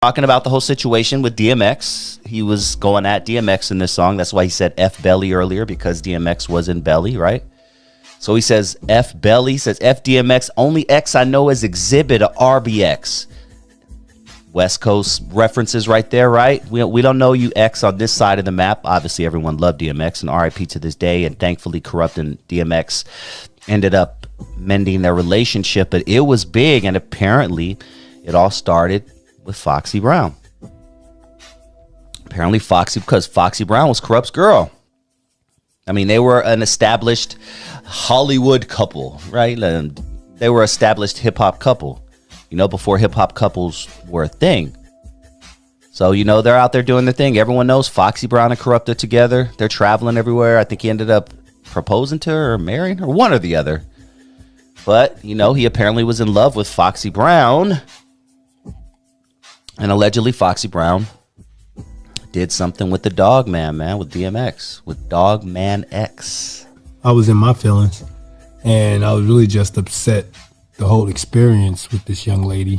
talking about the whole situation with DMX. He was going at DMX in this song. That's why he said F Belly earlier, because DMX was in Belly, right? So he says F Belly, says F DMX, only X I know is Exhibit or RBX. West Coast references right there, right? We don't know you X on this side of the map. Obviously, everyone loved DMX, and RIP to this day. And thankfully, Corrupt and DMX ended up mending their relationship. But it was big, and apparently it all started with Foxy Brown. Apparently because Foxy Brown was Corrupt's girl. I mean, they were an established Hollywood couple, right? And they were established hip-hop couple, you know, before hip-hop couples were a thing. So, you know, they're out there doing their thing. Everyone knows Foxy Brown and Corrupt are together. They're traveling everywhere. I think he ended up proposing to her or marrying her, one or the other. But, you know, he apparently was in love with Foxy Brown. And allegedly Foxy Brown did something with the Dog Man, with DMX, with Dog Man X. I was in my feelings, and I was really just upset the whole experience with this young lady,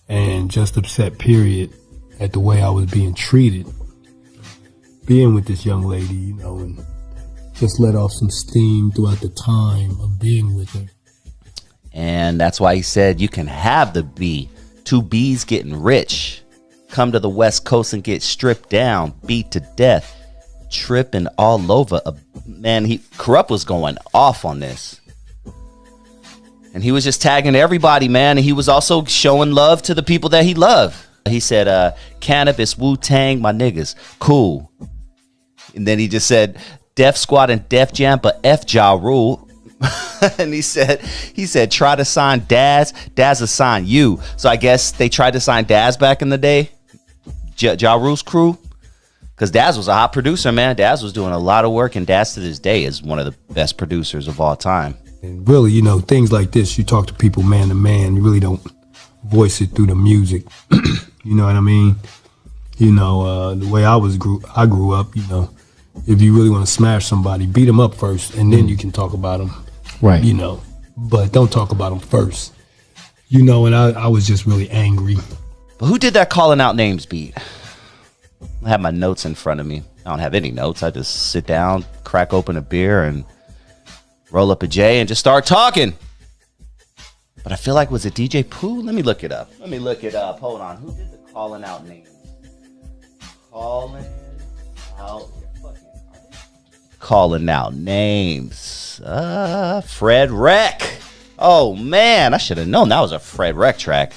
and just upset, period, at the way I was being treated. Being with this young lady, you know, and just let off some steam throughout the time of being with her. And that's why he said you can have the B. Two B's getting rich. Come to the West Coast and get stripped down, beat to death, tripping all over. Man, Corrupt was going off on this. And he was just tagging everybody, man. And he was also showing love to the people that he loved. He said, Cannabis, Wu-Tang, my niggas, cool. And then he just said, Def Squad and Def Jam, but F Ja Rule. And he said, try to sign Daz. Daz will sign you. So I guess they tried to sign Daz back in the day. Ja Rule's crew. Because Daz was a hot producer, man. Daz was doing a lot of work. And Daz to this day is one of the best producers of all time. And really, you know, things like this, you talk to people man to man. You really don't voice it through the music. You know what I mean? You know, the way I grew up, you know, if you really want to smash somebody, beat them up first. And then you can talk about them. Right. You know, but don't talk about them first. You know, and I was just really angry. But who did that calling out names beat? I have my notes in front of me. I don't have any notes. I just sit down, crack open a beer, and roll up a J and just start talking. But I feel like, was it DJ Pooh? Let me look it up. Hold on. Who did the calling out names? Calling out names. Fred Wreck. Oh man, I should have known that was a Fred Wreck track.